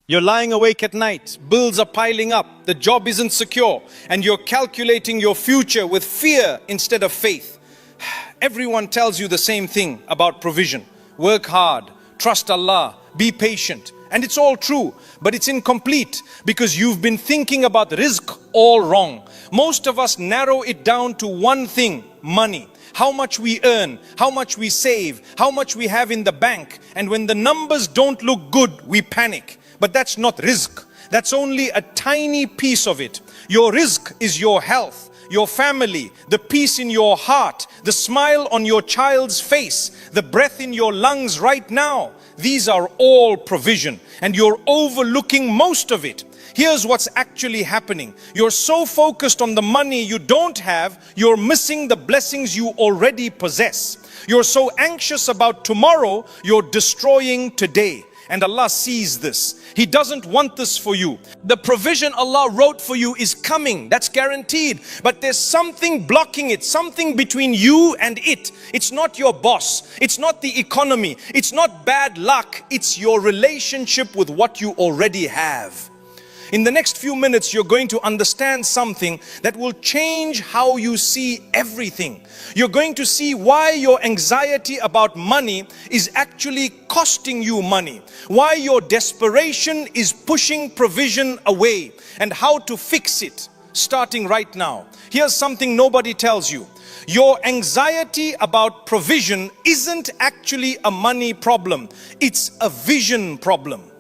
You're lying awake at night, bills are piling up, the job isn't secure, and you're calculating your future with fear instead of faith. Everyone tells you the same thing about provision. Work hard, trust Allah, be patient. And it's all true, but it's incomplete because you've been thinking about rizq all wrong. Most of us narrow it down to one thing: money. How much we earn, how much we save, how much we have in the bank. And when the numbers don't look good, we panic. But that's not rizq. That's only a tiny piece of it. Your rizq is your health, your family, the peace in your heart, the smile on your child's face, the breath in your lungs right now. These are all provision, and you're overlooking most of it. Here's what's actually happening. You're so focused on the money you don't have, you're missing the blessings you already possess. You're so anxious about tomorrow, you're destroying today. And Allah sees this. He doesn't want this for you. The provision Allah wrote for you is coming. That's guaranteed. But there's something blocking it, something between you and it. It's not your boss. It's not the economy. It's not bad luck. It's your relationship with what you already have. In the next few minutes, you're going to understand something that will change how you see everything. You're going to see why your anxiety about money is actually costing you money, why your desperation is pushing provision away, and how to fix it starting right now. Here's something nobody tells you. Your anxiety about provision isn't actually a money problem. It's a vision problem.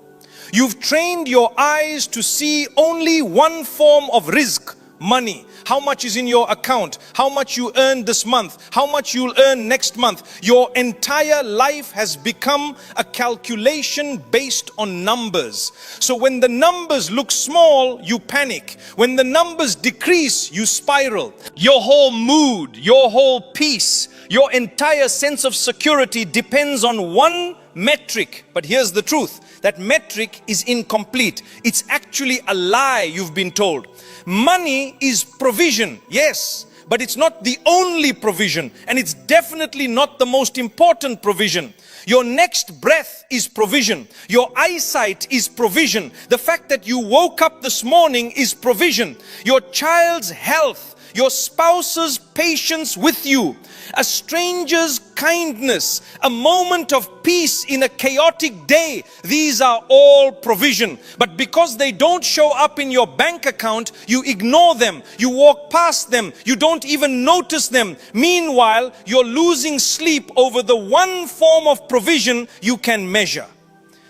You've trained your eyes to see only one form of rizq, money. How much is in your account, how much you earn this month, how much you'll earn next month. Your entire life has become a calculation based on numbers. So when the numbers look small, you panic. When the numbers decrease, you spiral. Your whole mood, your whole peace, your entire sense of security depends on one metric. But here's the truth. That metric is incomplete. It's actually a lie you've been told. Money is provision, yes, but it's not the only provision, and it's definitely not the most important provision. Your next breath is provision. Your eyesight is provision. The fact that you woke up this morning is provision. Your child's health, your spouse's patience with you, a stranger's kindness, a moment of peace in a chaotic day. These are all provision. But because they don't show up in your bank account, you ignore them, you walk past them, you don't even notice them. Meanwhile, you're losing sleep over the one form of provision you can measure.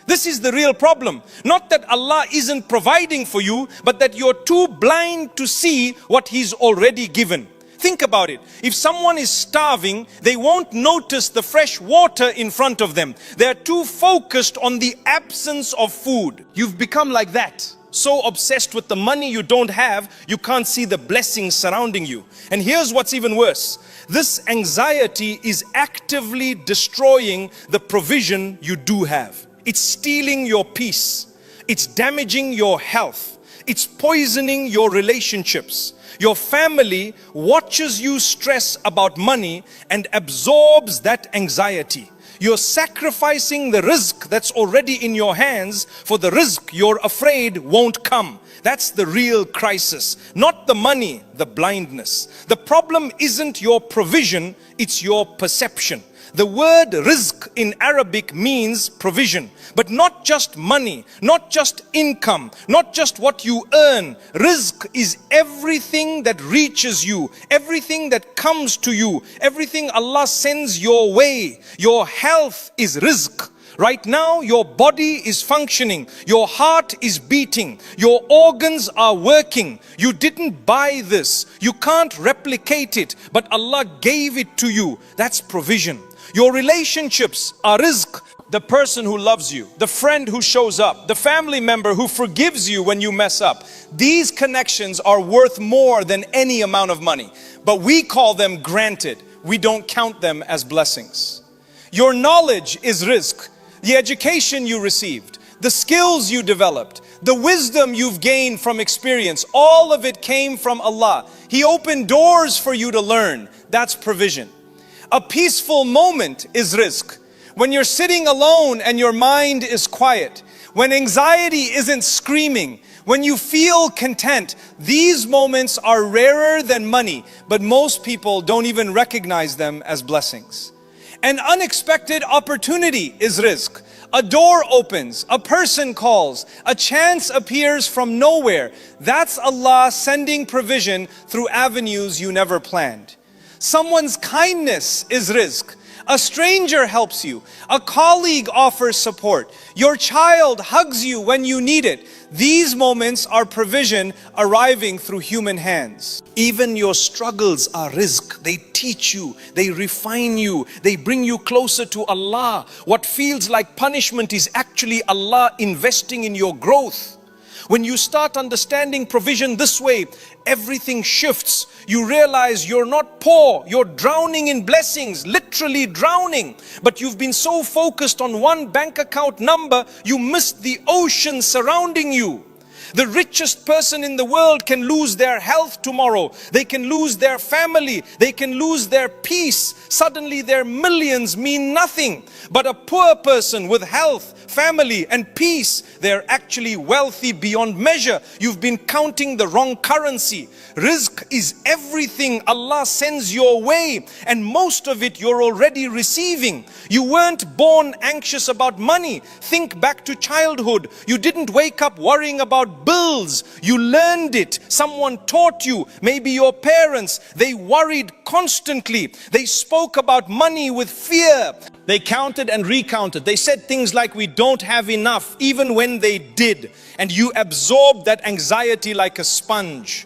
This is the real problem. Not that Allah isn't providing for you, but that you're too blind to see what He's already given. Think about it. If someone is starving, they won't notice the fresh water in front of them. They're too focused on the absence of food. You've become like that. So obsessed with the money you don't have, you can't see the blessings surrounding you. And here's what's even worse. This anxiety is actively destroying the provision you do have. It's stealing your peace. It's damaging your health. It's poisoning your relationships. Your family watches you stress about money and absorbs that anxiety. You're sacrificing the rizq that's already in your hands for the rizq you're afraid won't come. That's the real crisis. Not the money, the blindness. The problem isn't your provision, it's your perception. The word rizq in Arabic means provision, but not just money, not just income, not just what you earn. Rizq is everything that reaches you, everything that comes to you, everything Allah sends your way. Your health is rizq. Right now, your body is functioning, your heart is beating, your organs are working. You didn't buy this, you can't replicate it, but Allah gave it to you. That's provision. Your relationships are rizq. The person who loves you, the friend who shows up, the family member who forgives you when you mess up. These connections are worth more than any amount of money. But we call them granted. We don't count them as blessings. Your knowledge is rizq. The education you received, the skills you developed, the wisdom you've gained from experience, all of it came from Allah. He opened doors for you to learn. That's provision. A peaceful moment is rizq. When you're sitting alone and your mind is quiet. when anxiety isn't screaming, when you feel content, these moments are rarer than money, but most people don't even recognize them as blessings. An unexpected opportunity is rizq. A door opens, a person calls, a chance appears from nowhere. That's Allah sending provision through avenues you never planned. Someone's kindness is rizq. A stranger helps you. A colleague offers support. Your child hugs you when you need it. These moments are provision arriving through human hands. Even your struggles are rizq. They teach you, they refine you, they bring you closer to Allah. What feels like punishment is actually Allah investing in your growth. When you start understanding provision this way, everything shifts. You realize you're not poor, you're drowning in blessings, literally drowning. But you've been so focused on one bank account number, you missed the ocean surrounding you. The richest person in the world can lose their health tomorrow. They can lose their family. They can lose their peace. Suddenly their millions mean nothing. But a poor person with health, family and peace, they're actually wealthy beyond measure. You've been counting the wrong currency. Rizq is everything Allah sends your way, and most of it you're already receiving. You weren't born anxious about money. Think back to childhood. You didn't wake up worrying about bills. You learned it. Someone taught you. Maybe your parents. They worried constantly. They spoke about money with fear. They counted and recounted. They said things like, we don't have enough, even when they did. And you absorbed that anxiety like a sponge.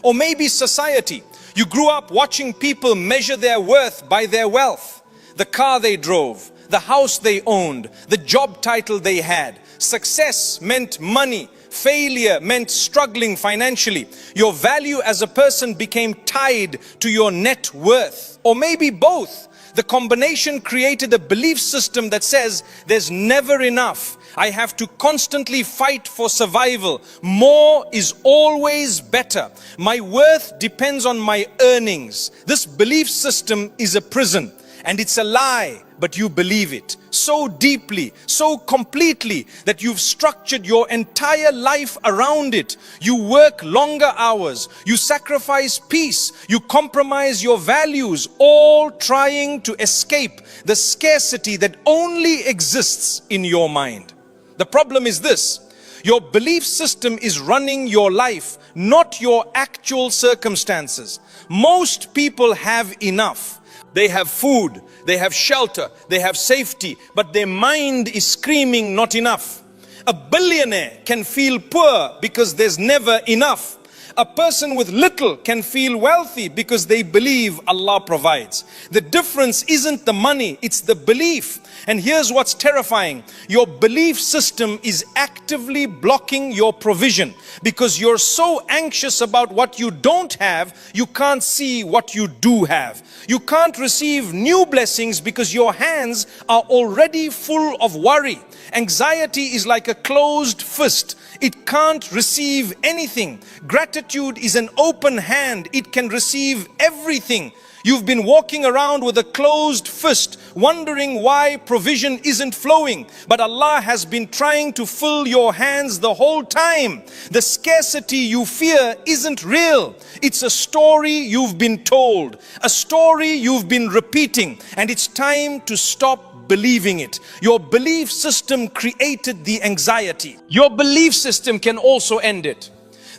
Or maybe society. You grew up watching people measure their worth by their wealth. The car they drove, the house they owned, the job title they had. Success meant money. Failure meant struggling financially. Your value as a person became tied to your net worth. Or maybe both. The combination created a belief system that says there's never enough. I have to constantly fight for survival. More is always better. My worth depends on my earnings. This belief system is a prison, and it's a lie, but you believe it so deeply, so completely, that you've structured your entire life around it. You work longer hours, you sacrifice peace, you compromise your values, all trying to escape the scarcity that only exists in your mind. The problem is this: your belief system is running your life, not your actual circumstances. Most people have enough. They have food, they have shelter, they have safety, but their mind is screaming not enough. A billionaire can feel poor because there's never enough. A person with little can feel wealthy because they believe Allah provides. The difference isn't the money, it's the belief. And here's what's terrifying. Your belief system is actively blocking your provision because you're so anxious about what you don't have, you can't see what you do have. You can't receive new blessings because your hands are already full of worry. Anxiety is like a closed fist. It can't receive anything. Gratitude is an open hand. It can receive everything. You've been walking around with a closed fist, wondering why provision isn't flowing. But Allah has been trying to fill your hands the whole time. The scarcity you fear isn't real. It's a story you've been told, a story you've been repeating, and it's time to stop believing it. Your belief system created the anxiety. Your belief system can also end it.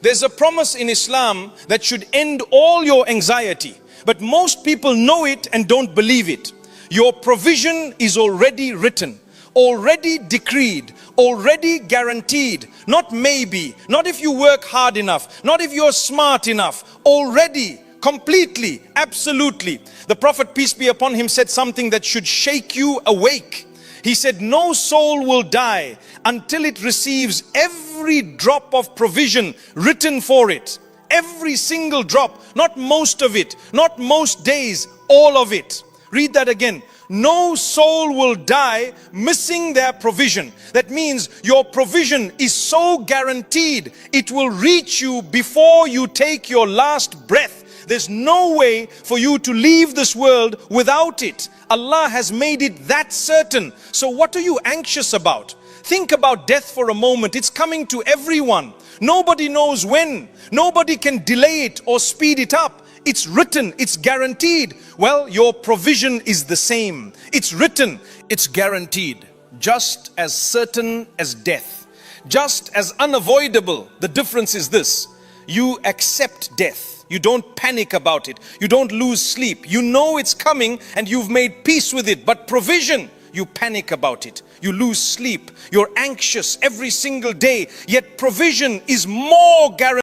There's a promise in Islam that should end all your anxiety, but most people know it and don't believe it. Your provision is already written, already decreed, already guaranteed. Not maybe, not if you work hard enough, not if you're smart enough. Already, completely, absolutely. The Prophet, peace be upon him, said something that should shake you awake. He said, no soul will die until it receives every drop of provision written for it. Every single drop, not most of it, not most days, all of it. Read that again. No soul will die missing their provision. That means your provision is so guaranteed, it will reach you before you take your last breath. There's no way for you to leave this world without it. Allah has made it that certain. So what are you anxious about? Think about death for a moment. It's coming to everyone. Nobody knows when. Nobody can delay it or speed it up. It's written, it's guaranteed. Well, your provision is the same. It's written, it's guaranteed. Just as certain as death, just as unavoidable. The difference is this: you accept death. You don't panic about it. You don't lose sleep. You know it's coming and you've made peace with it. But provision, you panic about it. You lose sleep. You're anxious every single day. Yet provision is more guaranteed.